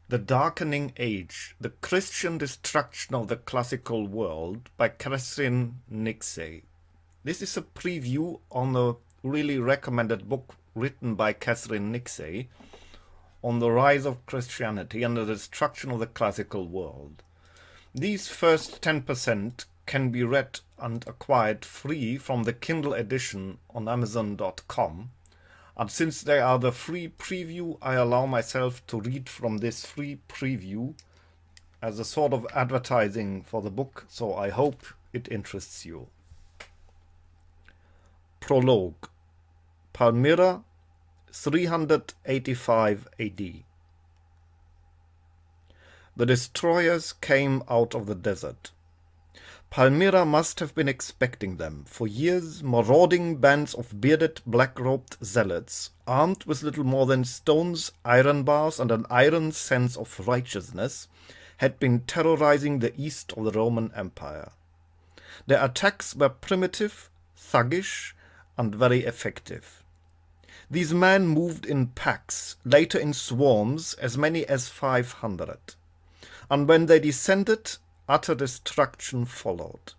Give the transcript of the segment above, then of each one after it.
The Darkening Age The Christian Destruction of the Classical World by Catherine Nixey. This is a preview on a really recommended book written by Catherine Nixey on the rise of Christianity and the destruction of the classical world. These first 10% can be read and acquired free from the Kindle edition on Amazon.com. And since they are the free preview, I allow myself to read from this free preview as a sort of advertising for the book, so I hope it interests you. Prologue. Palmyra, 385 AD. The destroyers came out of the desert. Palmyra must have been expecting them. For years, marauding bands of bearded, black-robed zealots, armed with little more than stones, iron bars, and an iron sense of righteousness, had been terrorizing the east of the Roman Empire. Their attacks were primitive, thuggish, and very effective. These men moved in packs, later in swarms, as many as 500. And when they descended, utter destruction followed.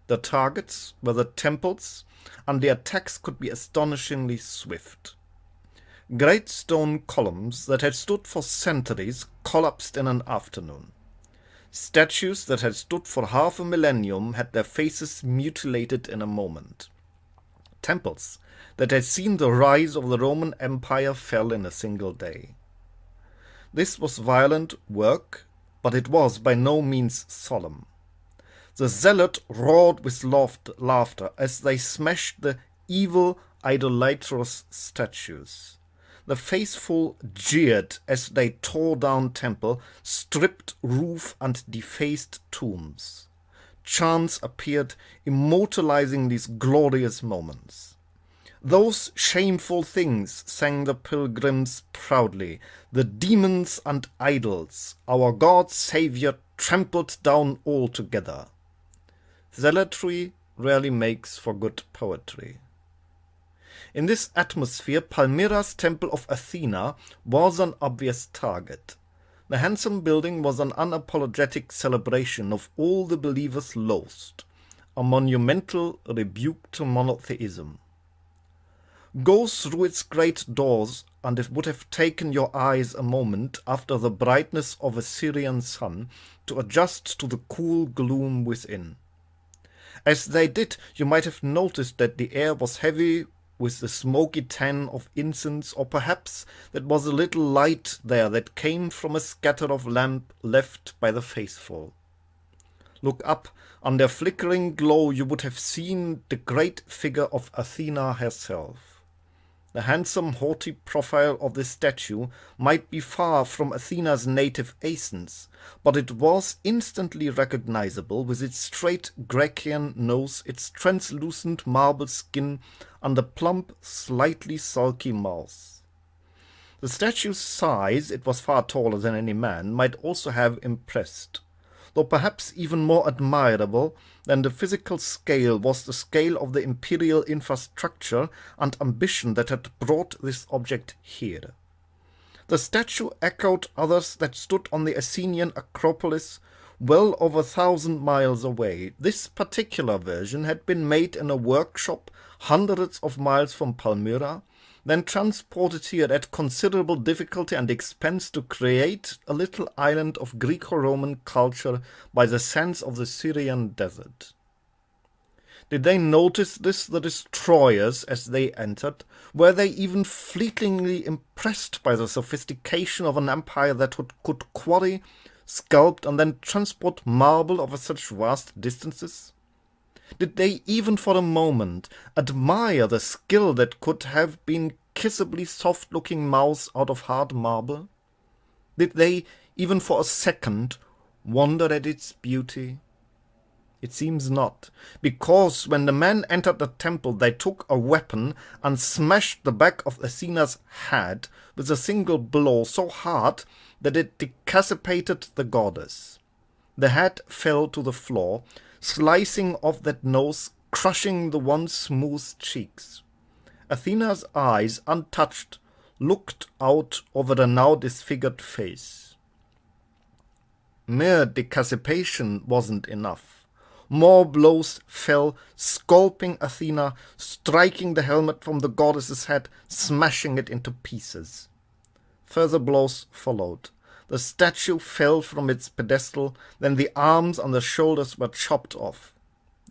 The targets were the temples, and the attacks could be astonishingly swift. Great stone columns that had stood for centuries collapsed in an afternoon. Statues that had stood for half a millennium had their faces mutilated in a moment. Temples that had seen the rise of the Roman Empire fell in a single day. This was violent work, but it was by no means solemn. The zealot roared with laughter as they smashed the evil, idolatrous statues. The faithful jeered as they tore down temple, stripped roof, and defaced tombs. Chants appeared, immortalizing these glorious moments. Those shameful things, sang the pilgrims proudly, the demons and idols, our God's Saviour trampled down altogether. Zealotry rarely makes for good poetry. In this atmosphere, Palmyra's Temple of Athena was an obvious target. The handsome building was an unapologetic celebration of all the believers loathed, a monumental rebuke to monotheism. Go through its great doors, and it would have taken your eyes a moment after the brightness of a Syrian sun to adjust to the cool gloom within. As they did, you might have noticed that the air was heavy with the smoky tan of incense, or perhaps that was a little light there that came from a scatter of lamp left by the faithful. Look up, on their flickering glow you would have seen the great figure of Athena herself. The handsome, haughty profile of the statue might be far from Athena's native essence, but it was instantly recognizable with its straight Grecian nose, its translucent marble skin, and the plump, slightly sulky mouth. The statue's size, it was far taller than any man, might also have impressed. Though perhaps even more admirable than the physical scale was the scale of the imperial infrastructure and ambition that had brought this object here. The statue echoed others that stood on the Athenian Acropolis well over 1,000 miles away. This particular version had been made in a workshop hundreds of miles from Palmyra, then transported here at considerable difficulty and expense to create a little island of Greco-Roman culture by the sands of the Syrian desert. Did they notice this, the destroyers, as they entered? Were they even fleetingly impressed by the sophistication of an empire that could quarry, sculpt, and then transport marble over such vast distances? Did they even for a moment admire the skill that could have been kissably soft-looking mouths out of hard marble? Did they, even for a second, wonder at its beauty? It seems not, because when the men entered the temple they took a weapon and smashed the back of Athena's head with a single blow so hard that it decapitated the goddess. The head fell to the floor, slicing off that nose, crushing the once smooth cheeks. Athena's eyes, untouched, looked out over the now disfigured face. Mere decapitation wasn't enough. More blows fell, scalping Athena, striking the helmet from the goddess's head, smashing it into pieces. Further blows followed. The statue fell from its pedestal, then the arms and the shoulders were chopped off.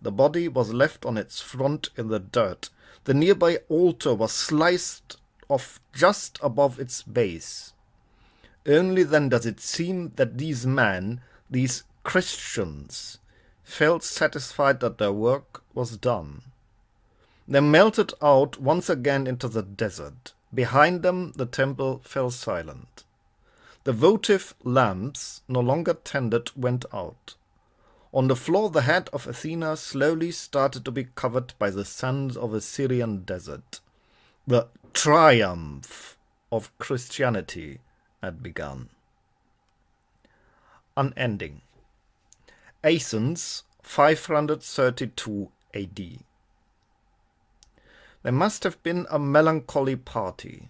The body was left on its front in the dirt. The nearby altar was sliced off just above its base. Only then does it seem that these men, these Christians, felt satisfied that their work was done. They melted out once again into the desert. Behind them the temple fell silent. The votive lamps, no longer tended, went out. On the floor the head of Athena slowly started to be covered by the sands of a Syrian desert. The triumph of Christianity had begun. Unending. Athens, 532 AD. There must have been a melancholy party.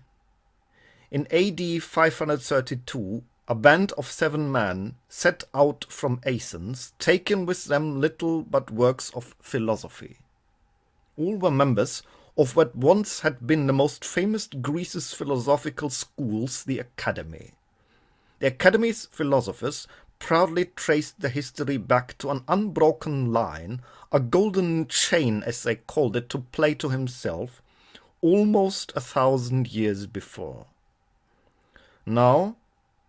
In AD 532, a band of 7 men set out from Athens, taking with them little but works of philosophy. All were members of what once had been the most famous Greece's philosophical schools, the Academy. The Academy's philosophers proudly traced the history back to an unbroken line, a golden chain as they called it, to Plato himself, almost 1,000 years before. Now,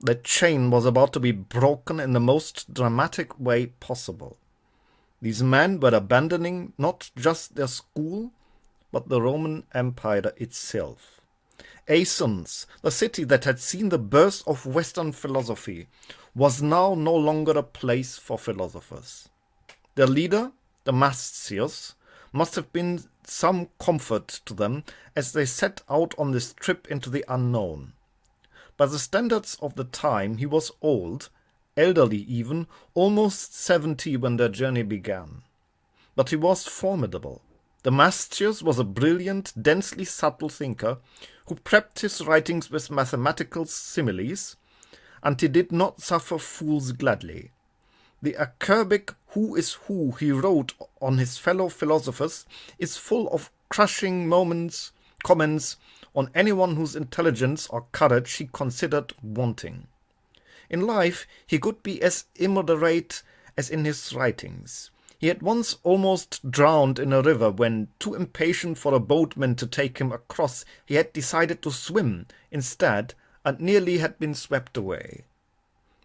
the chain was about to be broken in the most dramatic way possible. These men were abandoning not just their school, but the Roman Empire itself. Athens, the city that had seen the birth of Western philosophy, was now no longer a place for philosophers. Their leader, Damascius, must have been some comfort to them as they set out on this trip into the unknown. By the standards of the time, he was old, elderly even, almost 70 when their journey began. But he was formidable. Damascius was a brilliant, densely subtle thinker who prepped his writings with mathematical similes, and he did not suffer fools gladly. The acerbic "who is who" he wrote on his fellow philosophers is full of crushing comments on anyone whose intelligence or courage he considered wanting. In life he could be as immoderate as in his writings. He had once almost drowned in a river when, too impatient for a boatman to take him across, he had decided to swim instead and nearly had been swept away.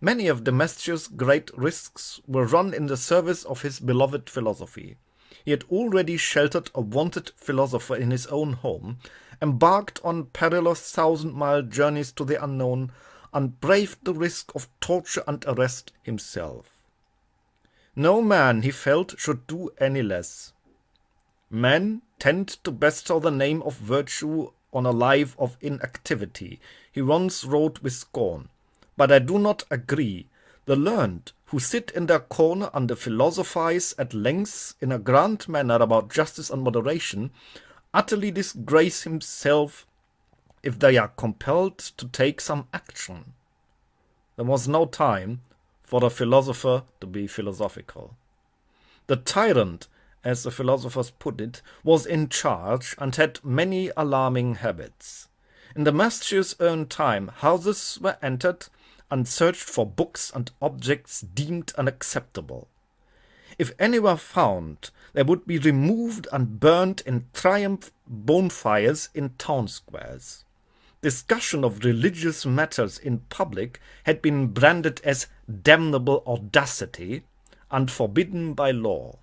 Many of Damascius' great risks were run in the service of his beloved philosophy. He had already sheltered a wanted philosopher in his own home, embarked on perilous 1,000-mile journeys to the unknown, and braved the risk of torture and arrest himself. No man, he felt, should do any less. Men tend to bestow the name of virtue on a life of inactivity, he once wrote with scorn. But I do not agree. The learned, who sit in their corner and philosophize at length in a grand manner about justice and moderation, utterly disgrace himself if they are compelled to take some action. There was no time for a philosopher to be philosophical. The tyrant, as the philosophers put it, was in charge and had many alarming habits. In Damascius' own time, houses were entered and searched for books and objects deemed unacceptable. If any were found, they would be removed and burned in triumph bonfires in town squares. Discussion of religious matters in public had been branded as damnable audacity and forbidden by law.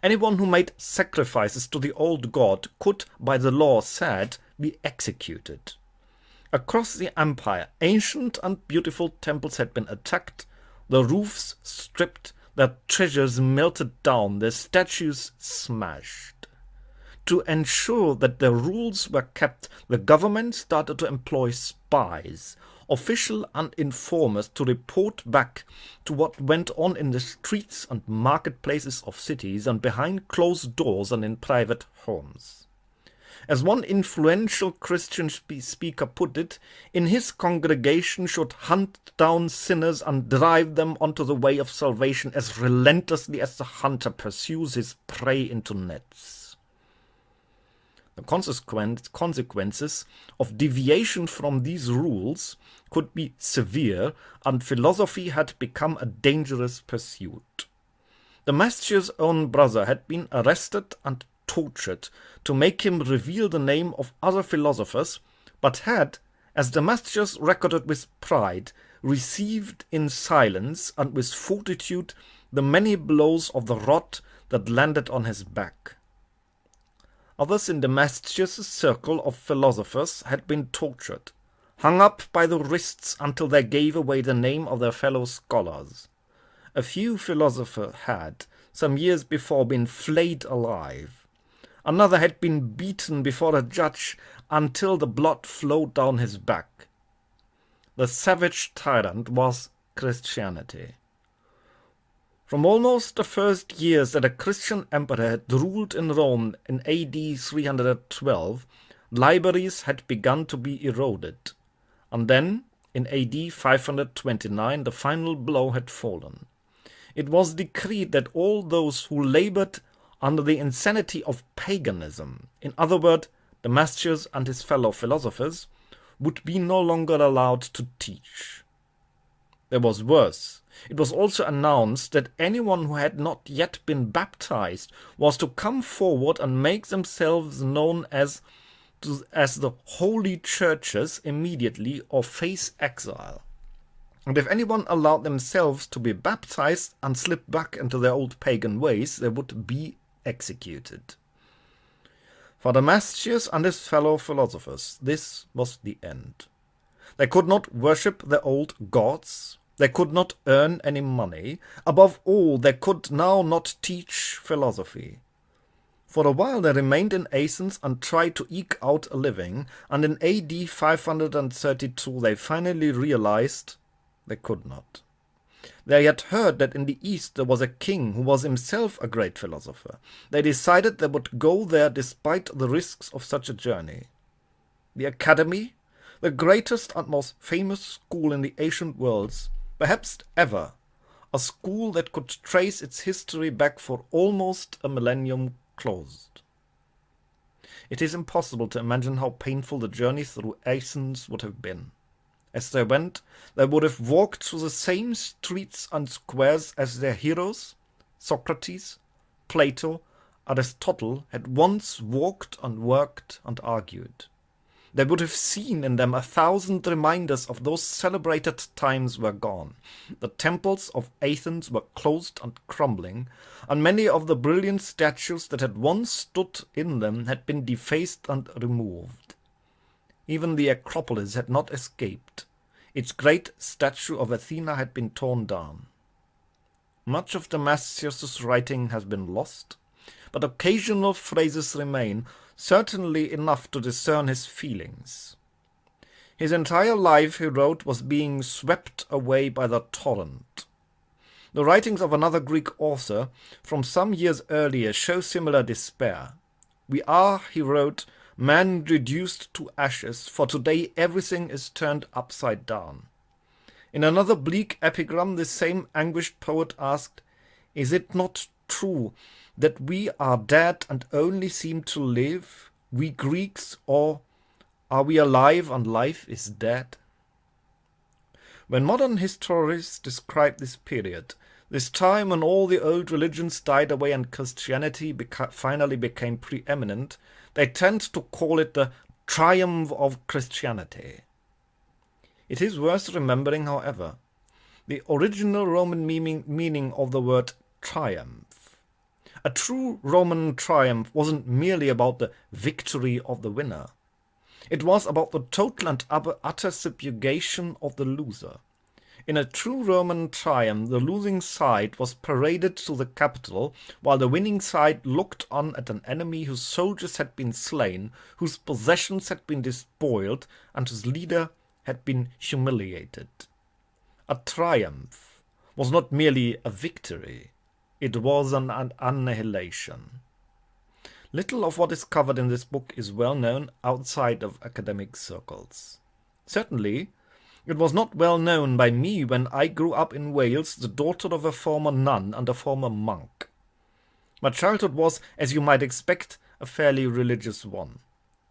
Anyone who made sacrifices to the old god could, by the law said, be executed. Across the empire, ancient and beautiful temples had been attacked, the roofs stripped, their treasures melted down, their statues smashed. To ensure that the rules were kept, the government started to employ spies, official and informers, to report back to what went on in the streets and marketplaces of cities and behind closed doors and in private homes. As one influential Christian speaker put it, in his congregation should hunt down sinners and drive them onto the way of salvation as relentlessly as the hunter pursues his prey into nets. The consequences of deviation from these rules could be severe, and philosophy had become a dangerous pursuit. The master's own brother had been arrested and tortured to make him reveal the name of other philosophers, but had, as Damascus recorded with pride, received in silence and with fortitude the many blows of the rod that landed on his back. Others in Damascus' circle of philosophers had been tortured, hung up by the wrists until they gave away the name of their fellow scholars. A few philosophers had, some years before, been flayed alive. Another had been beaten before a judge until the blood flowed down his back. The savage tyrant was Christianity. From almost the first years that a Christian emperor had ruled in Rome in AD 312, libraries had begun to be eroded. And then, in AD 529, the final blow had fallen. It was decreed that all those who labored under the insanity of paganism, in other words, Damascus and his fellow philosophers, would be no longer allowed to teach. There was worse. It was also announced that anyone who had not yet been baptized was to come forward and make themselves known as the holy churches immediately or face exile. And if anyone allowed themselves to be baptized and slipped back into their old pagan ways, they would be executed. For Damascus and his fellow philosophers, this was the end. They could not worship their old gods. They could not earn any money. Above all, they could now not teach philosophy. For a while they remained in Athens and tried to eke out a living, and in AD 532 they finally realized they could not. They had heard that in the East there was a king who was himself a great philosopher. They decided they would go there despite the risks of such a journey. The Academy, the greatest and most famous school in the ancient worlds, perhaps ever, a school that could trace its history back for almost a millennium, closed. It is impossible to imagine how painful the journey through Athens would have been. As they went, they would have walked through the same streets and squares as their heroes, Socrates, Plato, Aristotle, had once walked and worked and argued. They would have seen in them 1,000 reminders of those celebrated times were gone. The temples of Athens were closed and crumbling, and many of the brilliant statues that had once stood in them had been defaced and removed. Even the Acropolis had not escaped. Its great statue of Athena had been torn down. Much of Damascus' writing has been lost, but occasional phrases remain, certainly enough to discern his feelings. His entire life, he wrote, was being swept away by the torrent. The writings of another Greek author from some years earlier show similar despair. We are, he wrote, man reduced to ashes, for today everything is turned upside down. In another bleak epigram, this same anguished poet asked, is it not true that we are dead and only seem to live, we Greeks, or are we alive and life is dead? When modern historians describe this period, this time when all the old religions died away and Christianity finally became preeminent, they tend to call it the triumph of Christianity. It is worth remembering, however, the original Roman meaning of the word triumph. A true Roman triumph wasn't merely about the victory of the winner. It was about the total and utter subjugation of the loser. In a true Roman triumph, the losing side was paraded to the Capitol, while the winning side looked on at an enemy whose soldiers had been slain, whose possessions had been despoiled, and whose leader had been humiliated. A triumph was not merely a victory, it was an annihilation. Little of what is covered in this book is well known outside of academic circles. Certainly, it was not well known by me when I grew up in Wales, the daughter of a former nun and a former monk. My childhood was, as you might expect, a fairly religious one.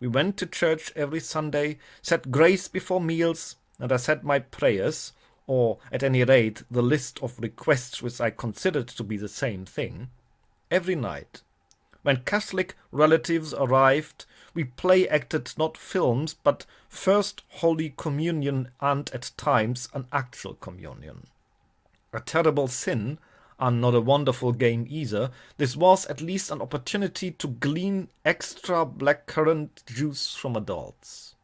We went to church every Sunday, said grace before meals, and I said my prayers, or at any rate the list of requests which I considered to be the same thing, every night. When Catholic relatives arrived, we play-acted not films, but first Holy Communion and, at times, an actual communion. A terrible sin, and not a wonderful game either, this was at least an opportunity to glean extra blackcurrant juice from adults.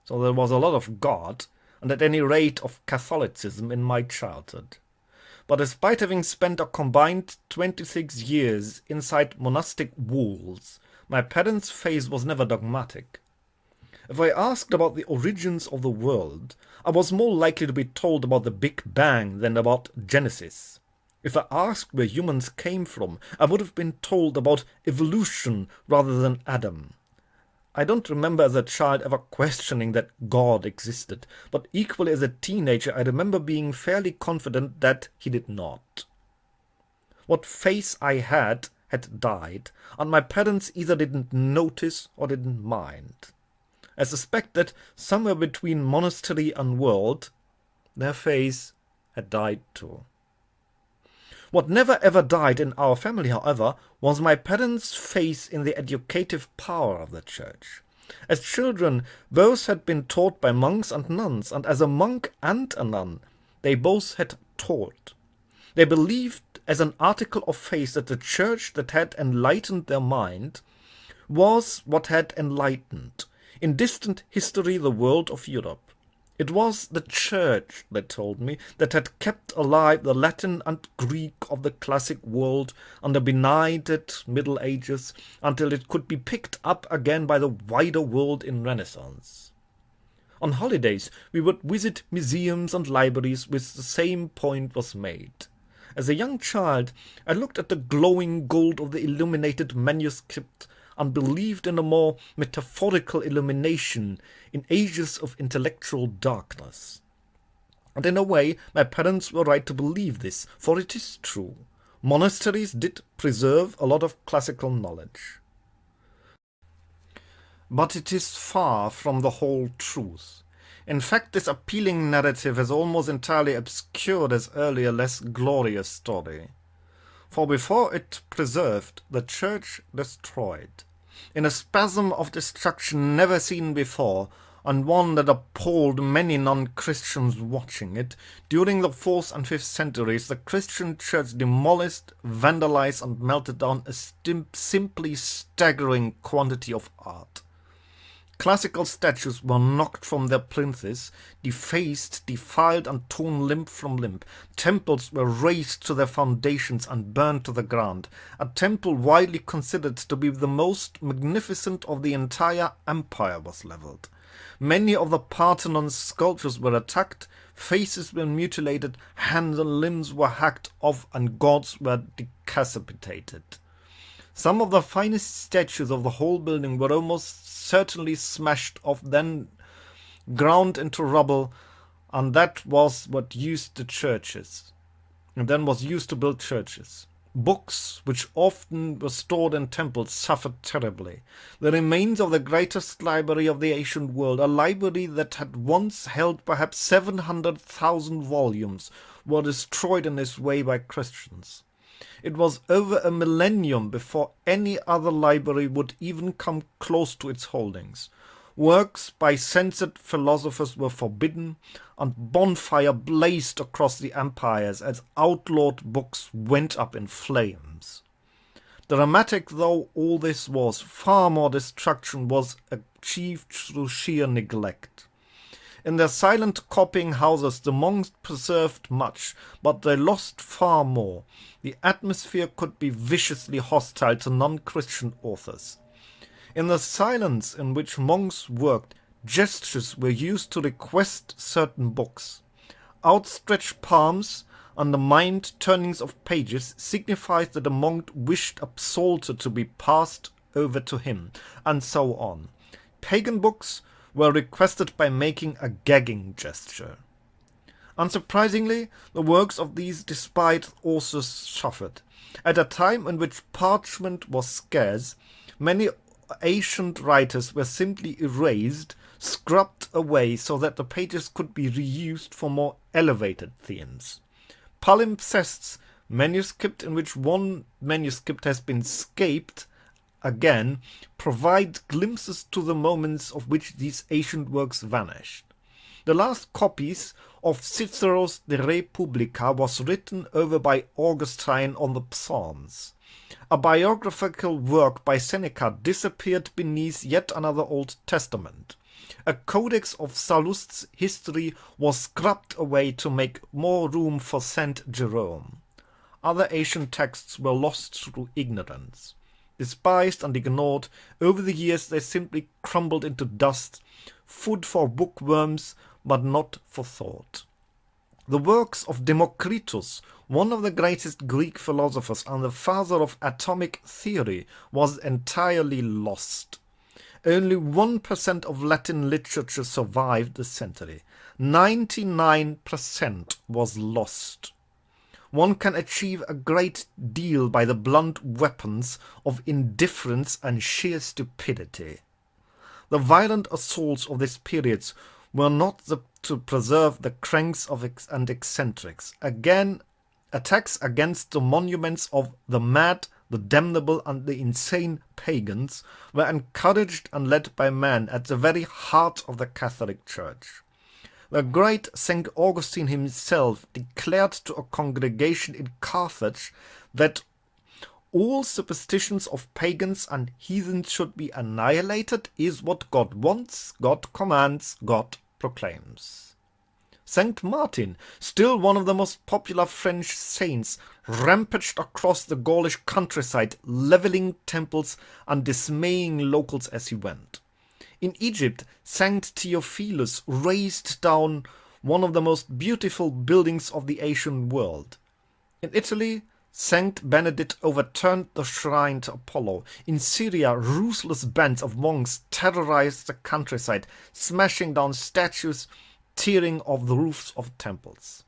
So there was a lot of God, and at any rate of Catholicism in my childhood. But despite having spent a combined 26 years inside monastic walls, my parents' faith was never dogmatic. If I asked about the origins of the world, I was more likely to be told about the Big Bang than about Genesis. If I asked where humans came from, I would have been told about evolution rather than Adam. I don't remember as a child ever questioning that God existed, but equally as a teenager I remember being fairly confident that he did not. What faith I had died, and my parents either didn't notice or didn't mind. I suspect that somewhere between monastery and world, their faith had died too. What never ever died in our family, however, was my parents' faith in the educative power of the church. As children, both had been taught by monks and nuns, and as a monk and a nun, they both had taught. They believed as an article of faith that the church that had enlightened their mind was what had enlightened, in distant history, the world of Europe. It was the church, they told me, that had kept alive the Latin and Greek of the classic world and the benighted Middle Ages until it could be picked up again by the wider world in Renaissance. On holidays, we would visit museums and libraries where the same point was made. As a young child, I looked at the glowing gold of the illuminated manuscript and believed in a more metaphorical illumination in ages of intellectual darkness. And in a way, my parents were right to believe this, for it is true. Monasteries did preserve a lot of classical knowledge. But it is far from the whole truth. In fact, this appealing narrative has almost entirely obscured its earlier, less glorious story. For before it preserved, the church destroyed. In a spasm of destruction never seen before, and one that appalled many non-Christians watching it, during the 4th and 5th centuries the Christian church demolished, vandalized and melted down a simply staggering quantity of art. Classical statues were knocked from their plinths, defaced, defiled and torn limb from limb. Temples were razed to their foundations and burned to the ground. A temple widely considered to be the most magnificent of the entire empire was levelled. Many of the Parthenon sculptures were attacked, faces were mutilated, hands and limbs were hacked off, and gods were decapitated. Some of the finest statues of the whole building were almost certainly smashed off, then ground into rubble, and that was what used the churches, and then was used to build churches. Books, which often were stored in temples, suffered terribly. The remains of the greatest library of the ancient world, a library that had once held perhaps 700,000 volumes, were destroyed in this way by Christians. It was over a millennium before any other library would even come close to its holdings. Works by censored philosophers were forbidden, and bonfire blazed across the empires as outlawed books went up in flames. Dramatic though all this was, far more destruction was achieved through sheer neglect. In their silent copying houses the monks preserved much, but they lost far more. The atmosphere could be viciously hostile to non-Christian authors. In the silence in which monks worked, gestures were used to request certain books. Outstretched palms undermined turnings of pages signified that the monk wished a psalter to be passed over to him, and so on. Pagan books were requested by making a gagging gesture. Unsurprisingly, the works of these despised authors suffered. At a time in which parchment was scarce, many ancient writers were simply erased, scrubbed away so that the pages could be reused for more elevated themes. Palimpsests, manuscript in which one manuscript has been scaped again, provide glimpses to the moments of which these ancient works vanished. The last copies of Cicero's De Republica was written over by Augustine on the Psalms. A biographical work by Seneca disappeared beneath yet another Old Testament. A codex of Sallust's history was scrubbed away to make more room for Saint Jerome. Other ancient texts were lost through ignorance. Despised and ignored, over the years they simply crumbled into dust, food for bookworms, but not for thought. The works of Democritus, one of the greatest Greek philosophers and the father of atomic theory, was entirely lost. Only 1% of Latin literature survived the century. 99% was lost. One can achieve a great deal by the blunt weapons of indifference and sheer stupidity. The violent assaults of this period were not to preserve the cranks and eccentrics. Again, attacks against the monuments of the mad, the damnable, and the insane pagans were encouraged and led by men at the very heart of the Catholic Church. The great St. Augustine himself declared to a congregation in Carthage that all superstitions of pagans and heathens should be annihilated is what God wants, God commands, God proclaims. Saint Martin, still one of the most popular French saints, rampaged across the Gaulish countryside, leveling temples and dismaying locals as he went. In Egypt, Saint Theophilus razed down one of the most beautiful buildings of the ancient world. In Italy, Saint Benedict overturned the shrine to Apollo. In Syria, ruthless bands of monks terrorized the countryside, smashing down statues, tearing off the roofs of temples.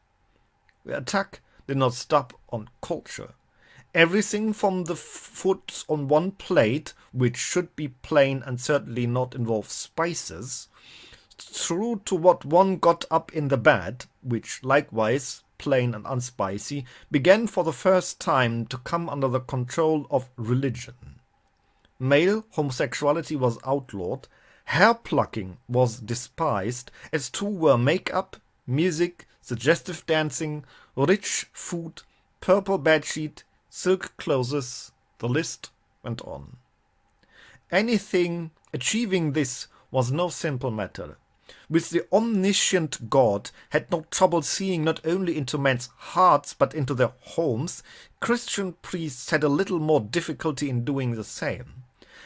The attack did not stop on culture. Everything from the food on one plate, which should be plain and certainly not involve spices, through to what one got up in the bed, which likewise plain and unspicy, began for the first time to come under the control of religion. Male homosexuality was outlawed, hair plucking was despised, as too were makeup, music, suggestive dancing, rich food, purple bedsheet, silk clothes, the list went on. Achieving this was no simple matter. With the omniscient God had no trouble seeing not only into men's hearts but into their homes, Christian priests had a little more difficulty in doing the same.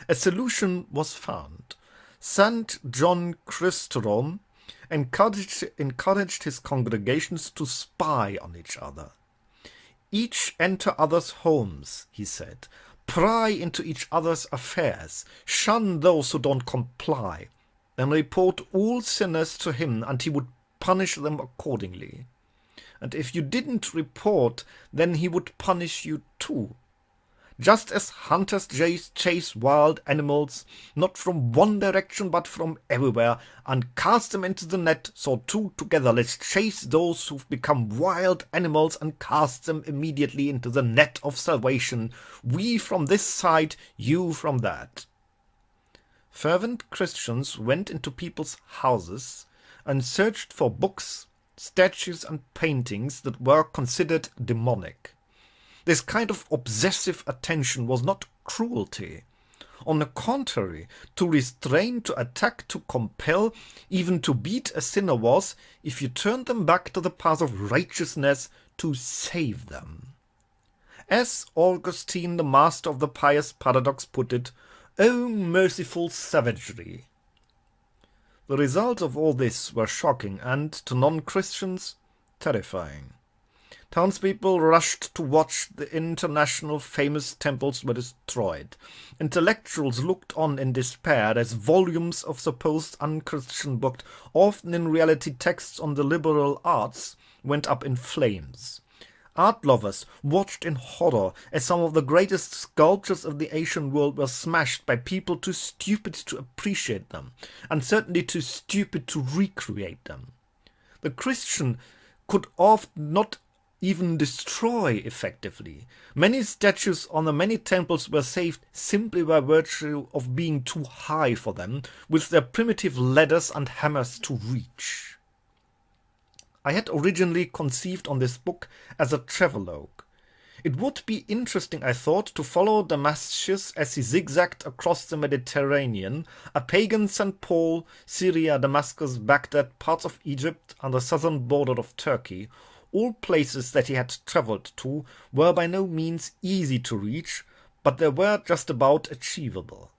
A solution was found. St. John Chrysostom encouraged his congregations to spy on each other. Each enter others' homes, he said. Pry into each other's affairs. Shun those who don't comply. Then report all sinners to him, and he would punish them accordingly. And if you didn't report, then he would punish you too. Just as hunters chase wild animals, not from one direction but from everywhere, and cast them into the net, so too together let's chase those who've become wild animals and cast them immediately into the net of salvation, we from this side, you from that. Fervent Christians went into people's houses and searched for books, statues, and paintings that were considered demonic. This kind of obsessive attention was not cruelty. On the contrary, to restrain, to attack, to compel, even to beat a sinner was, if you turned them back to the path of righteousness, to save them. As Augustine, the master of the pious paradox, put it, "O merciful savagery!" The results of all this were shocking and, to non-Christians, terrifying. Townspeople rushed to watch the international famous temples were destroyed. Intellectuals looked on in despair as volumes of supposed unchristian books, often in reality texts on the liberal arts, went up in flames. Art lovers watched in horror as some of the greatest sculptures of the Asian world were smashed by people too stupid to appreciate them, and certainly too stupid to recreate them. The Christian could often not even destroy effectively. Many statues on the many temples were saved simply by virtue of being too high for them, with their primitive ladders and hammers to reach. I had originally conceived on this book as a travelogue. It would be interesting, I thought, to follow Damascus as he zigzagged across the Mediterranean, a pagan St. Paul, Syria, Damascus, Baghdad, parts of Egypt, and the southern border of Turkey. All places that he had travelled to were by no means easy to reach, but they were just about achievable.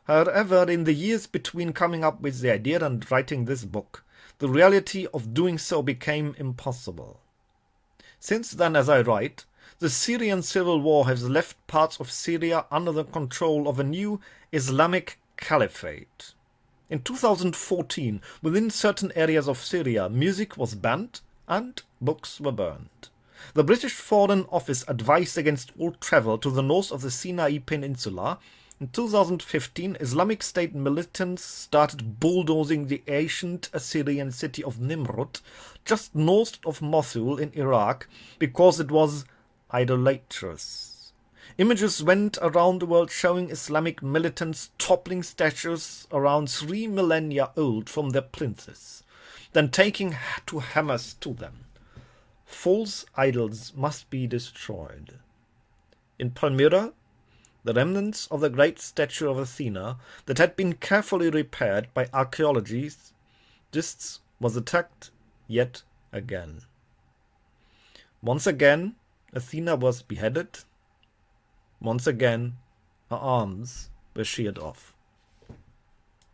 However, in the years between coming up with the idea and writing this book, the reality of doing so became impossible. Since then, as I write, the Syrian civil war has left parts of Syria under the control of a new Islamic caliphate. In 2014, within certain areas of Syria, music was banned and books were burned. The British Foreign Office advised against all travel to the north of the Sinai Peninsula. In 2015, Islamic State militants started bulldozing the ancient Assyrian city of Nimrud, just north of Mosul in Iraq, because it was idolatrous. Images went around the world showing Islamic militants toppling statues around 3 millennia old from their plinths, then taking to hammers to them. False idols must be destroyed. In Palmyra, the remnants of the great statue of Athena that had been carefully repaired by archaeologists was attacked yet again. Once again, Athena was beheaded. Once again, her arms were sheared off.